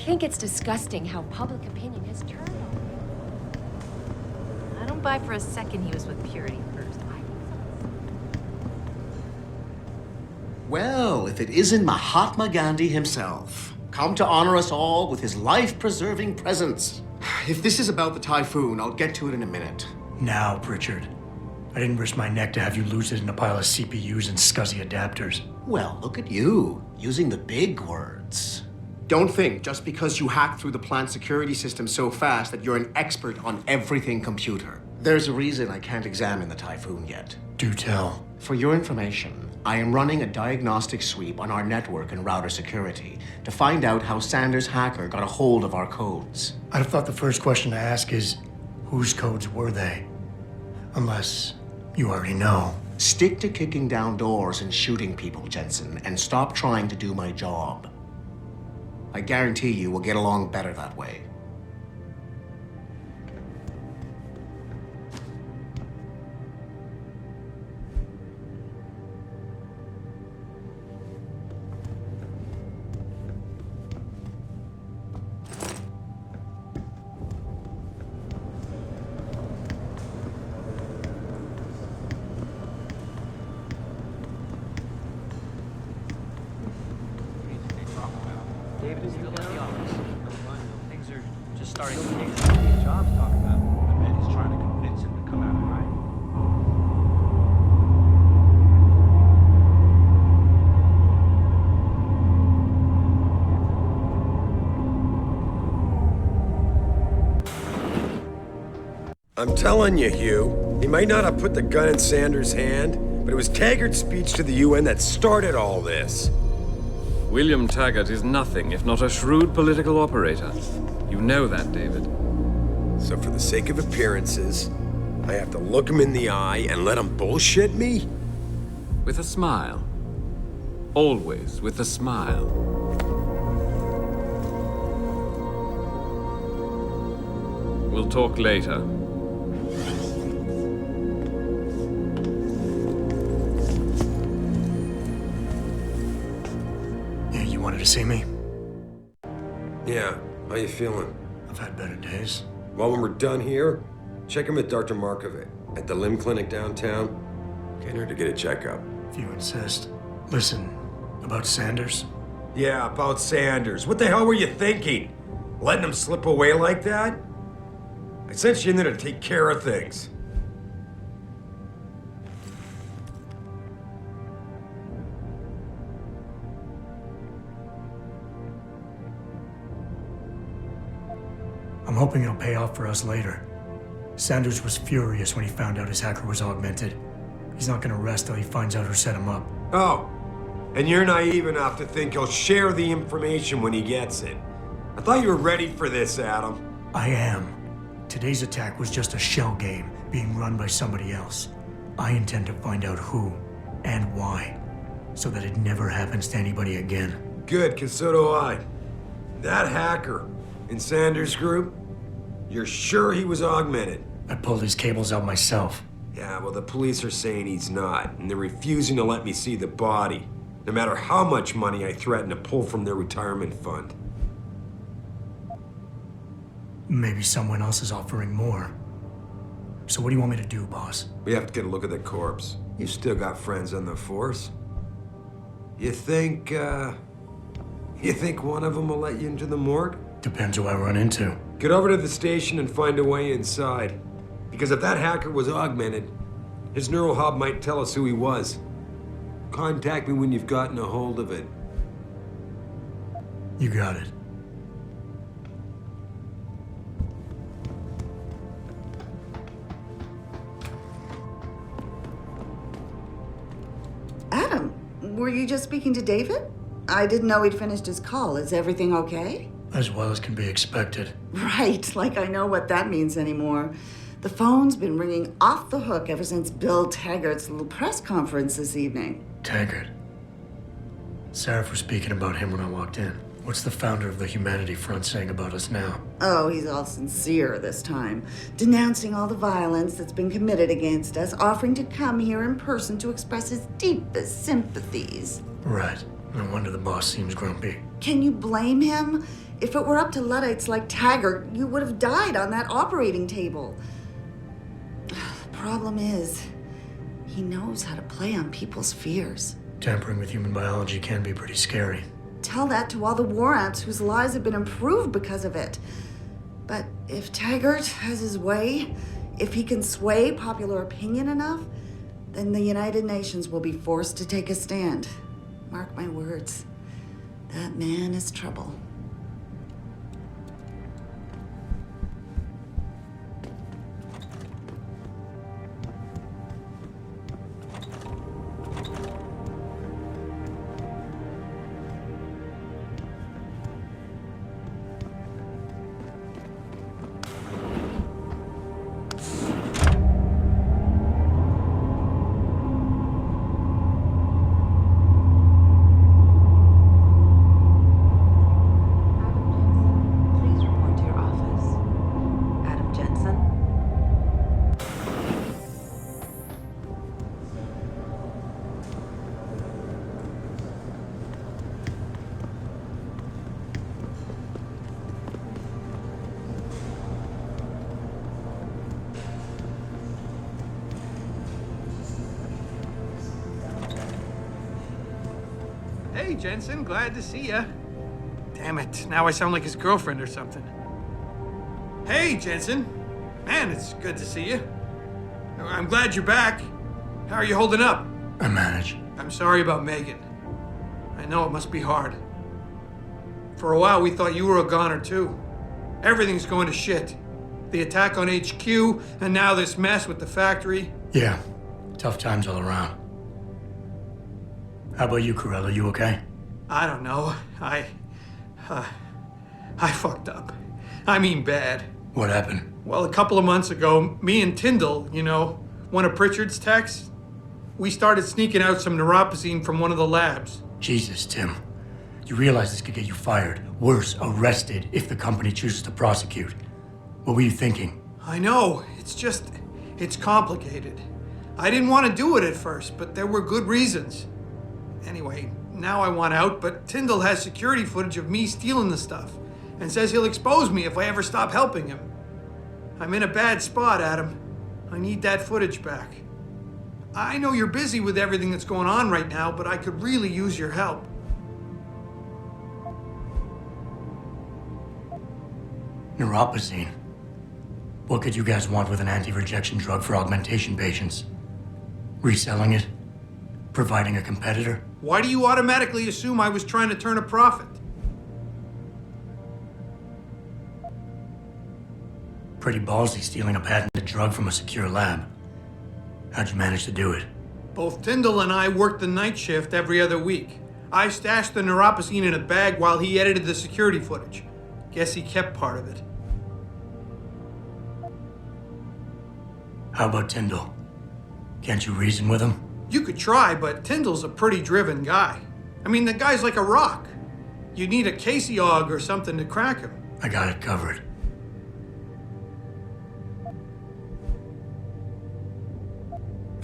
think it's disgusting how public opinion has turned on him. I don't buy for a second he was with Purity first. Well, if it isn't Mahatma Gandhi himself, come to honor us all with his life-preserving presence. If this is about the typhoon, I'll get to it in a minute. Now, Pritchard. I didn't risk my neck to have you lose it in a pile of CPUs and scuzzy adapters. Well, look at you, using the big words. Don't think just because you hacked through the plant security system so fast that you're an expert on everything computer. There's a reason I can't examine the typhoon yet. Do tell. For your information, I am running a diagnostic sweep on our network and router security to find out how Sanders' hacker got a hold of our codes. I'd have thought the first question to ask is, whose codes were they? Unless you already know. Stick to kicking down doors and shooting people, Jensen, and stop trying to do my job. I guarantee you we'll get along better that way. David is still at the office. Things are just starting to take jobs talk about. I bet he's trying to convince him to come out and hide. I'm telling you, Hugh, he might not have put the gun in Sanders' hand, but it was Taggart's speech to the UN that started all this. William Taggart is nothing if not a shrewd political operator. You know that, David. So for the sake of appearances, I have to look him in the eye and let him bullshit me? With a smile. Always with a smile. We'll talk later. Wanted to see me? Yeah, how you feeling? I've had better days. Well, when we're done here, check him with Dr. Markovic at the limb clinic downtown. Get her to get a checkup. If you insist. Listen, about Sanders? Yeah, about Sanders. What the hell were you thinking? Letting him slip away like that? I sent you in there to take care of things. I'm hoping it'll pay off for us later. Sanders was furious when he found out his hacker was augmented. He's not gonna rest till he finds out who set him up. Oh, and you're naive enough to think he'll share the information when he gets it. I thought you were ready for this, Adam. I am. Today's attack was just a shell game being run by somebody else. I intend to find out who and why, so that it never happens to anybody again. Good, because so do I. That hacker in Sanders' group, you're sure he was augmented? I pulled his cables out myself. Yeah, well, the police are saying he's not, and they're refusing to let me see the body, no matter how much money I threaten to pull from their retirement fund. Maybe someone else is offering more. So what do you want me to do, boss? We have to get a look at the corpse. You've still got friends on the force. You think one of them will let you into the morgue? Depends who I run into. Get over to the station and find a way inside. Because if that hacker was augmented, his neural hub might tell us who he was. Contact me when you've gotten a hold of it. You got it. Adam, were you just speaking to David? I didn't know he'd finished his call. Is everything okay? As well as can be expected. Right, like I know what that means anymore. The phone's been ringing off the hook ever since Bill Taggart's little press conference this evening. Taggart. Sarah was speaking about him when I walked in. What's the founder of the Humanity Front saying about us now? Oh, he's all sincere this time, denouncing all the violence that's been committed against us, offering to come here in person to express his deepest sympathies. Right. No wonder the boss seems grumpy. Can you blame him? If it were up to Luddites like Taggart, you would have died on that operating table. The problem is, he knows how to play on people's fears. Tampering with human biology can be pretty scary. Tell that to all the war ants whose lives have been improved because of it. But if Taggart has his way, if he can sway popular opinion enough, then the United Nations will be forced to take a stand. Mark my words, that man is trouble. Please report to your office. Adam Jensen? Hey, Jensen, glad to see ya. Damn it, now I sound like his girlfriend or something. Hey, Jensen. Man, it's good to see you. I'm glad you're back. How are you holding up? I manage. I'm sorry about Megan. I know it must be hard. For a while, we thought you were a goner, too. Everything's going to shit. The attack on HQ, and now this mess with the factory. Yeah, tough times all around. How about you, Corella? You okay? I don't know. I fucked up. I mean bad. What happened? Well, a couple of months ago, me and Tyndall, you know, one of Pritchard's techs, we started sneaking out some neuropozyne from one of the labs. Jesus, Tim. You realize this could get you fired. Worse, arrested if the company chooses to prosecute. What were you thinking? I know. It's complicated. I didn't want to do it at first, but there were good reasons. Anyway, now I want out, but Tyndall has security footage of me stealing the stuff and says he'll expose me if I ever stop helping him. I'm in a bad spot, Adam. I need that footage back. I know you're busy with everything that's going on right now, but I could really use your help. Neuropozyne. What could you guys want with an anti-rejection drug for augmentation patients? Reselling it? Providing a competitor? Why do you automatically assume I was trying to turn a profit? Pretty ballsy stealing a patented drug from a secure lab. How'd you manage to do it? Both Tyndall and I worked the night shift every other week. I stashed the neuropozyne in a bag while he edited the security footage. Guess he kept part of it. How about Tyndall? Can't you reason with him? You could try, but Tyndall's a pretty driven guy. I mean, the guy's like a rock. You need a Casey aug or something to crack him. I got it covered.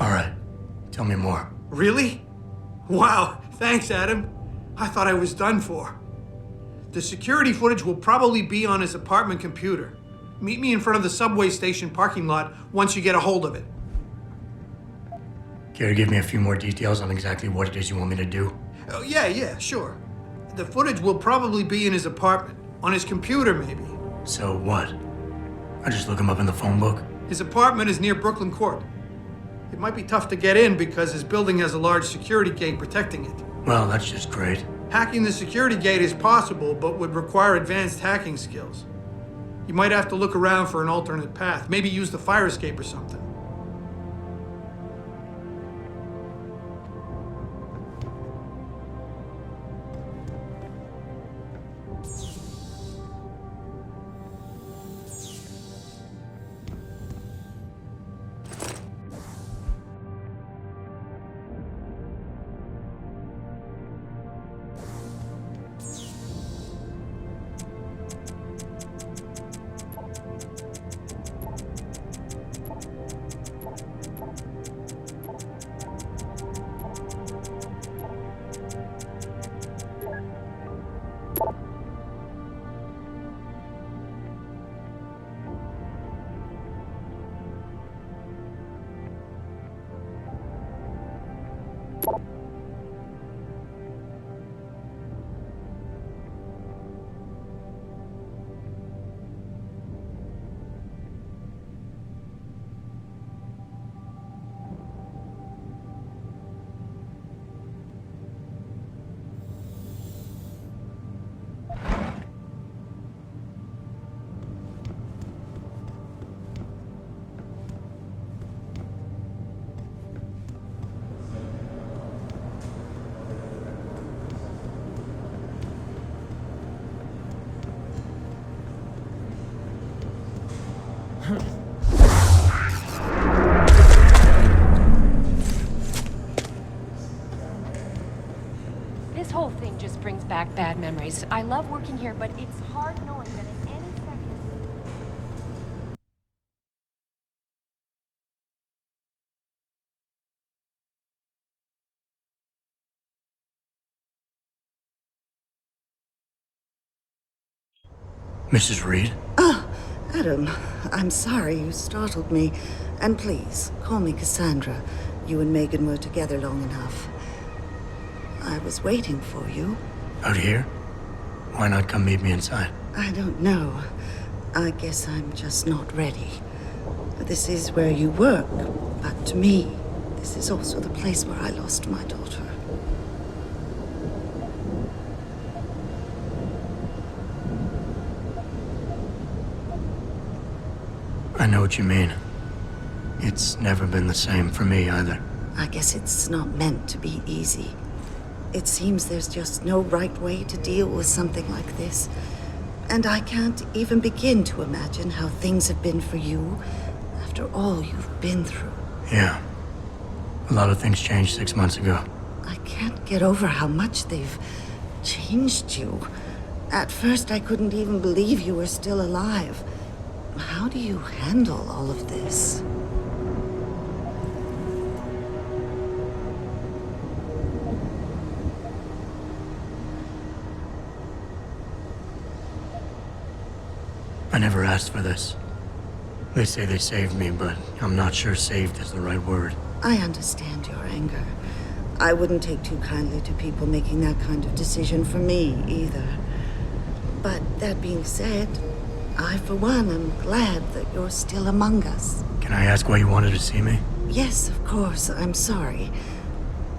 All right, tell me more. Really? Wow, thanks, Adam. I thought I was done for. The security footage will probably be on his apartment computer. Meet me in front of the subway station parking lot once you get a hold of it. Care to give me a few more details on exactly what it is you want me to do? Oh, yeah, sure. The footage will probably be in his apartment. On his computer, maybe. So what? I just look him up in the phone book? His apartment is near Brooklyn Court. It might be tough to get in because his building has a large security gate protecting it. Well, that's just great. Hacking the security gate is possible, but would require advanced hacking skills. You might have to look around for an alternate path. Maybe use the fire escape or something. This whole thing just brings back bad memories. I love working here, but it's hard knowing that at any second... Mrs. Reed? Adam, I'm sorry you startled me. And please, call me Cassandra. You and Megan were together long enough. I was waiting for you. Out here? Why not come meet me inside? I don't know. I guess I'm just not ready. This is where you work, but to me, this is also the place where I lost my daughter. I know what you mean. It's never been the same for me either. I guess it's not meant to be easy. It seems there's just no right way to deal with something like this. And I can't even begin to imagine how things have been for you after all you've been through. Yeah. A lot of things changed 6 months ago. I can't get over how much they've changed you. At first, I couldn't even believe you were still alive. How do you handle all of this? I never asked for this. They say they saved me, but I'm not sure saved is the right word. I understand your anger. I wouldn't take too kindly to people making that kind of decision for me, either. But that being said, I, for one, am glad that you're still among us. Can I ask why you wanted to see me? Yes, of course. I'm sorry.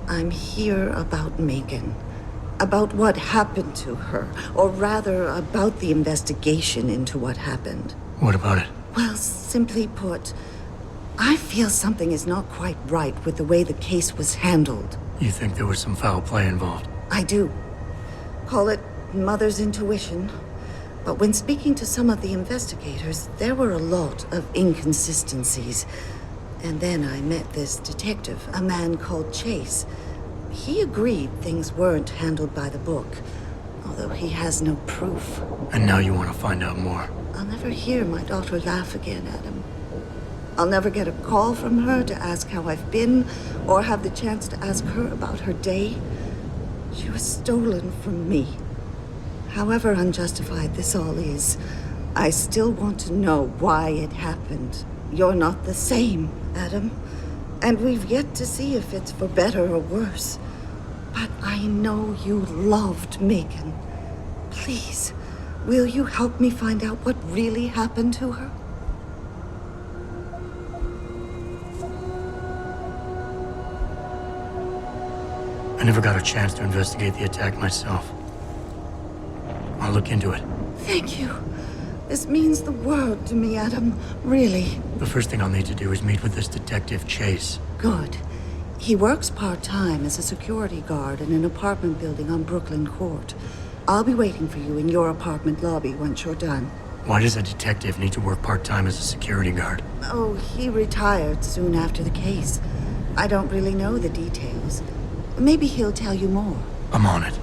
I'm here about Megan. About what happened to her. Or rather, about the investigation into what happened. What about it? Well, simply put, I feel something is not quite right with the way the case was handled. You think there was some foul play involved? I do. Call it mother's intuition. But when speaking to some of the investigators, there were a lot of inconsistencies. And then I met this detective, a man called Chase. He agreed things weren't handled by the book, although he has no proof. And now you want to find out more? I'll never hear my daughter laugh again, Adam. I'll never get a call from her to ask how I've been, or have the chance to ask her about her day. She was stolen from me. However unjustified this all is, I still want to know why it happened. You're not the same, Adam. And we've yet to see if it's for better or worse. But I know you loved Megan. Please, will you help me find out what really happened to her? I never got a chance to investigate the attack myself. I'll look into it. Thank you. This means the world to me, Adam. Really. The first thing I'll need to do is meet with this detective, Chase. Good. He works part-time as a security guard in an apartment building on Brooklyn Court. I'll be waiting for you in your apartment lobby once you're done. Why does a detective need to work part-time as a security guard? Oh, he retired soon after the case. I don't really know the details. Maybe he'll tell you more. I'm on it.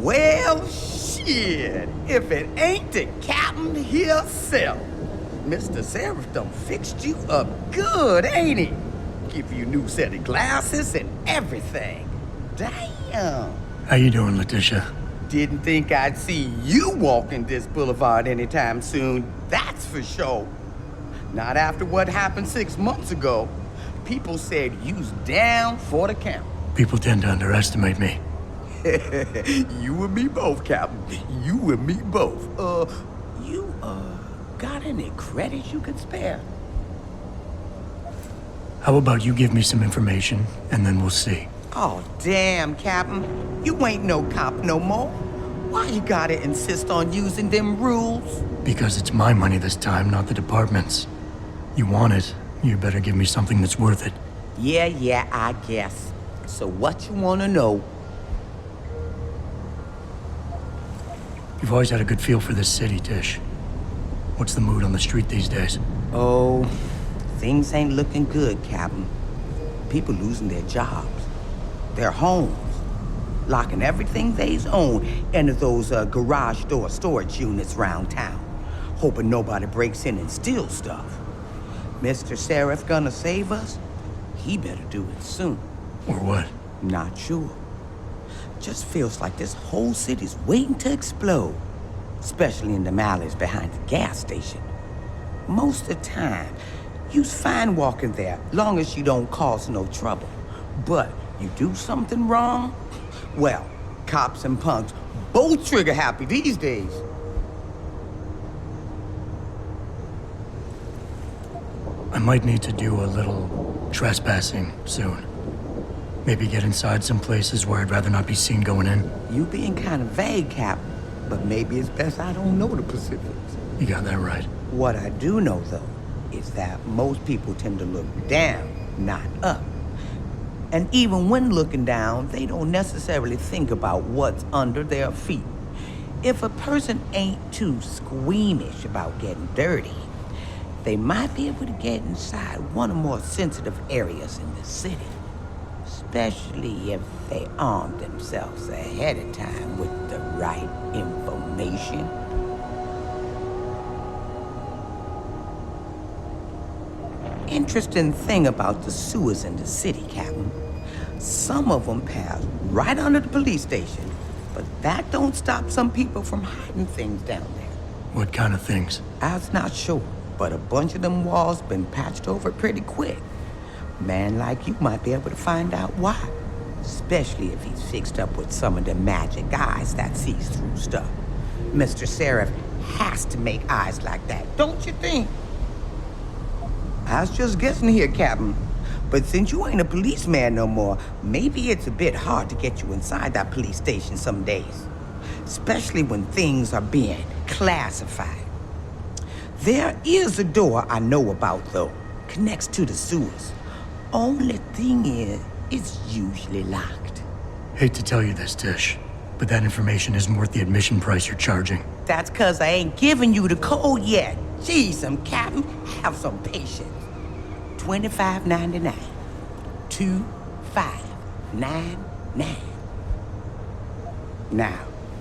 Well, shit, if it ain't the captain himself. Mr. Seraph done fixed you up good, ain't he? Give you a new set of glasses and everything. Damn. How you doing, Letitia? Didn't think I'd see you walking this boulevard anytime soon, that's for sure. Not after what happened 6 months ago. People said you's down for the count. People tend to underestimate me. You and me both, Captain. You and me both. You got any credits you could spare? How about you give me some information, and then we'll see. Oh, damn, Captain. You ain't no cop no more. Why you gotta insist on using them rules? Because it's my money this time, not the department's. You want it, you better give me something that's worth it. Yeah, I guess. So what you wanna know? You've always had a good feel for this city, Tish. What's the mood on the street these days? Oh, things ain't looking good, Captain. People losing their jobs, their homes, locking everything they own into those garage door storage units round town, hoping nobody breaks in and steals stuff. Mr. Sheriff gonna save us? He better do it soon. Or what? Not sure. Just feels like this whole city's waiting to explode, especially in the alleys behind the gas station. Most of the time, you's fine walking there, long as you don't cause no trouble. But you do something wrong? Well, cops and punks both trigger happy these days. I might need to do a little trespassing soon. Maybe get inside some places where I'd rather not be seen going in. You being kind of vague, Cap, but maybe it's best I don't know the specifics. You got that right. What I do know, though, is that most people tend to look down, not up. And even when looking down, they don't necessarily think about what's under their feet. If a person ain't too squeamish about getting dirty, they might be able to get inside one of the more sensitive areas in the city. Especially if they arm themselves ahead of time with the right information. Interesting thing about the sewers in the city, Captain. Some of them pass right under the police station, but that don't stop some people from hiding things down there. What kind of things? I was not sure, but a bunch of them walls been patched over pretty quick. Man like you might be able to find out why. Especially if he's fixed up with some of the magic eyes that sees through stuff. Mr. Sheriff has to make eyes like that, don't you think? I was just guessing here, Captain. But since you ain't a policeman no more, maybe it's a bit hard to get you inside that police station some days. Especially when things are being classified. There is a door I know about, though. Connects to the sewers. Only thing is, it's usually locked. Hate to tell you this, Tish, but that information isn't worth the admission price you're charging. That's 'cause I ain't giving you the code yet. Jeez, Captain, have some patience. $25.99. $25.99. Now,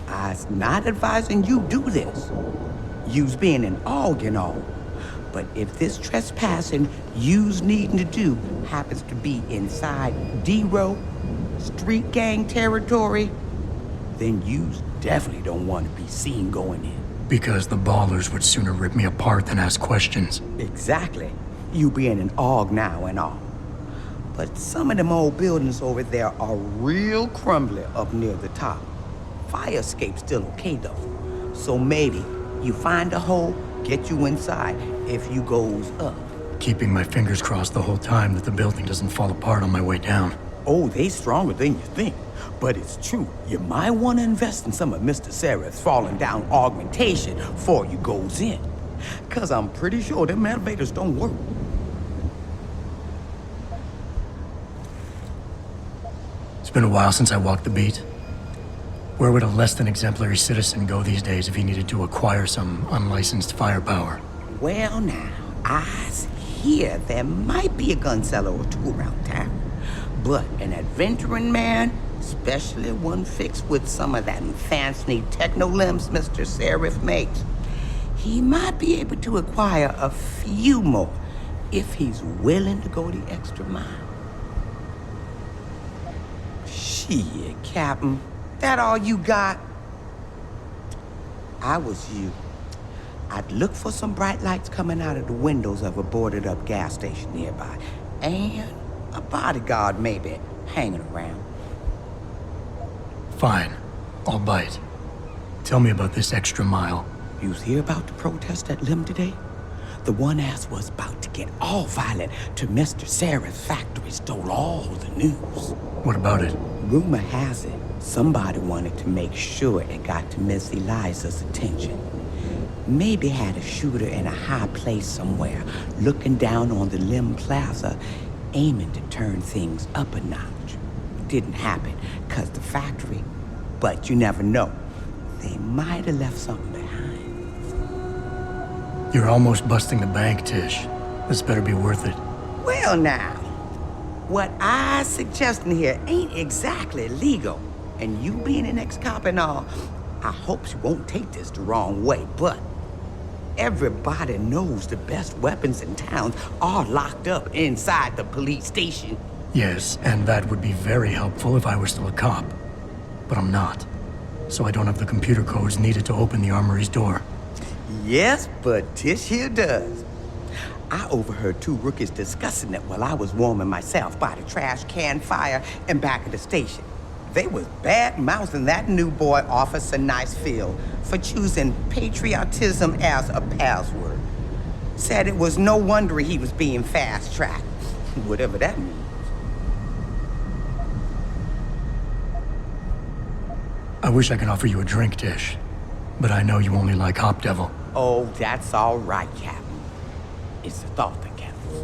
I's not advising you do this. You's being an AUG and all. But if this trespassing you's needing to do happens to be inside D-Row, street gang territory, then you's definitely don't want to be seen going in. Because the ballers would sooner rip me apart than ask questions. Exactly. You being an AUG now and all. But some of them old buildings over there are real crumbly up near the top. Fire escape's still okay though. So maybe you find a hole, get you inside if you goes up. Keeping my fingers crossed the whole time that the building doesn't fall apart on my way down. Oh, they stronger than you think. But it's true. You might want to invest in some of Mr. Sheriff's falling down augmentation before you goes in. 'Cause I'm pretty sure them elevators don't work. It's been a while since I walked the beat. Where would a less than exemplary citizen go these days if he needed to acquire some unlicensed firepower? Well now, I hear there might be a gun seller or two around town. But an adventuring man, especially one fixed with some of that fancy techno limbs Mr. Sheriff makes, he might be able to acquire a few more if he's willing to go the extra mile. Shit, Captain. That all you got? I was you. I'd look for some bright lights coming out of the windows of a boarded up gas station nearby. And a bodyguard maybe hanging around. Fine. I'll bite. Tell me about this extra mile. You hear about the protest at Lim today? The one ass was about to get all violent till Mr. Sarah's factory stole all the news. What about it? Rumor has it, somebody wanted to make sure it got to Miss Eliza's attention. Maybe had a shooter in a high place somewhere, looking down on the Lim Plaza, aiming to turn things up a notch. Didn't happen, 'cause the factory, but you never know. They might have left something behind. You're almost busting the bank, Tish. This better be worth it. Well now, what I suggesting here ain't exactly legal. And you being an ex-cop and all, I hope you won't take this the wrong way, but everybody knows the best weapons in town are locked up inside the police station. Yes, and that would be very helpful if I were still a cop. But I'm not. So I don't have the computer codes needed to open the armory's door. Yes, but Tish here does. I overheard two rookies discussing it while I was warming myself by the trash can fire in back of the station. They was bad-mouthing that new boy, Officer Nicefield, for choosing patriotism as a password. Said it was no wonder he was being fast-tracked, whatever that means. I wish I could offer you a drink, Tish. But I know you only like Hop Devil. Oh, that's all right, Captain. It's the thought that counts.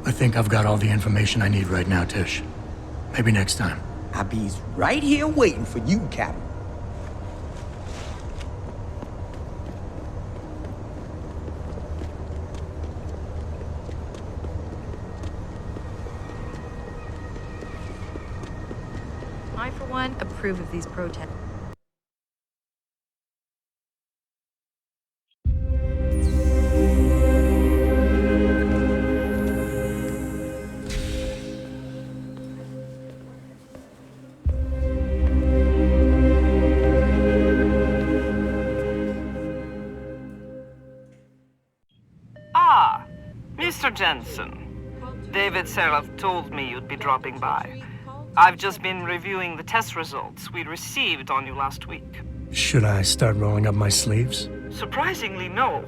I think I've got all the information I need right now, Tish. Maybe next time. I'll be right here waiting for you, Captain. I, for one, approve of these protests. Mr. Jensen, David Seraph told me you'd be dropping by. I've just been reviewing the test results we received on you last week. Should I start rolling up my sleeves? Surprisingly, no.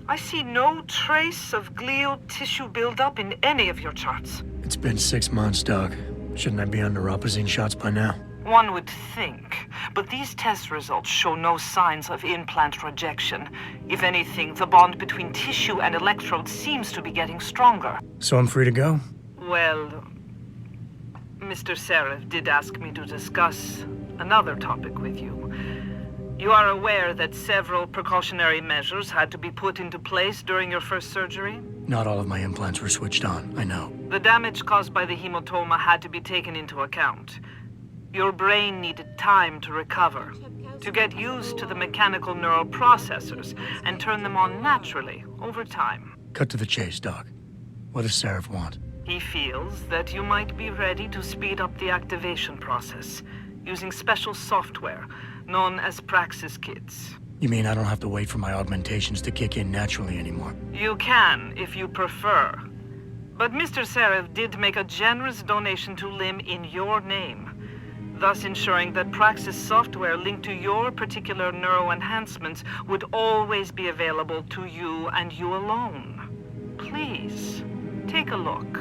I see no trace of glial tissue buildup in any of your charts. It's been 6 months, Doc. Shouldn't I be on neuropozyne shots by now? One would think, but these test results show no signs of implant rejection. If anything, the bond between tissue and electrodes seems to be getting stronger. So I'm free to go? Well, Mr. Seraph did ask me to discuss another topic with you. You are aware that several precautionary measures had to be put into place during your first surgery? Not all of my implants were switched on, I know. The damage caused by the hematoma had to be taken into account. Your brain needed time to recover, to get used to the mechanical neural processors and turn them on naturally over time. Cut to the chase, Doc. What does Seraph want? He feels that you might be ready to speed up the activation process using special software known as Praxis kits. You mean I don't have to wait for my augmentations to kick in naturally anymore? You can, if you prefer. But Mr. Seraph did make a generous donation to LIM in your name, thus ensuring that Praxis software linked to your particular neuro enhancements would always be available to you and you alone. Please, take a look.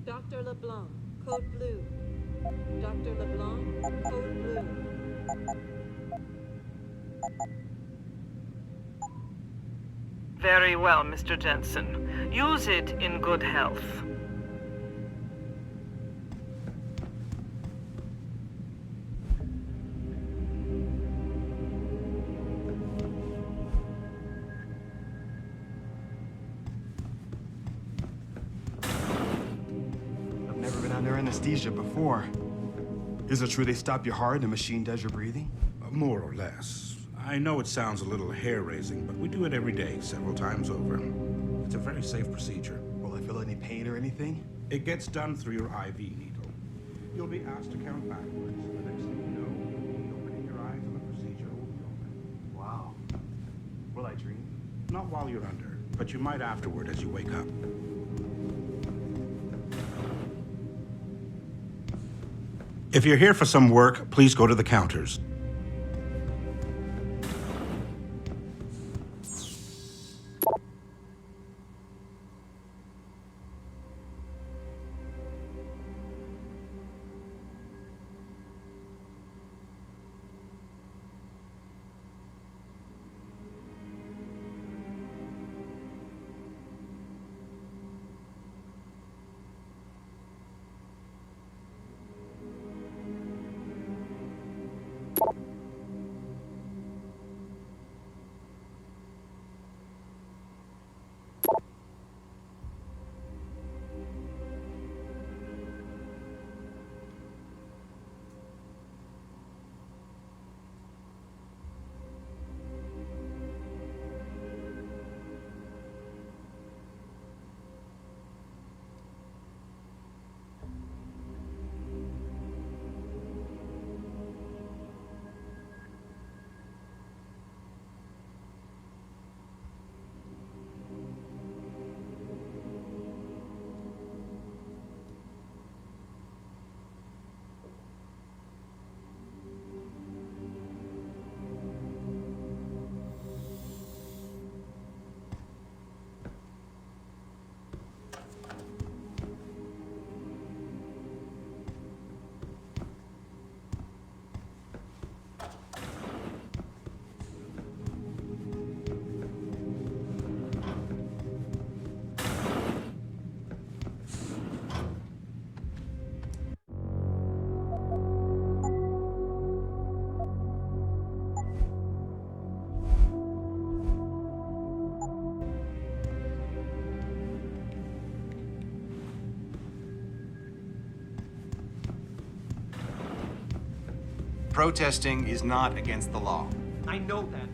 Dr. LeBlanc, code blue. Dr. LeBlanc, code blue. Very well, Mr. Jensen. Use it in good health. I've never been under anesthesia before. Is it true they stop your heart and the machine does your breathing? More or less. I know it sounds a little hair-raising, but we do it every day, several times over. It's a very safe procedure. Will I feel any pain or anything? It gets done through your IV needle. You'll be asked to count backwards. The next thing you know, you'll be opening your eyes and the procedure will be open. Wow. Will I dream? Not while you're under, but you might afterward as you wake up. If you're here for some work, please go to the counters. Protesting is not against the law. I know that,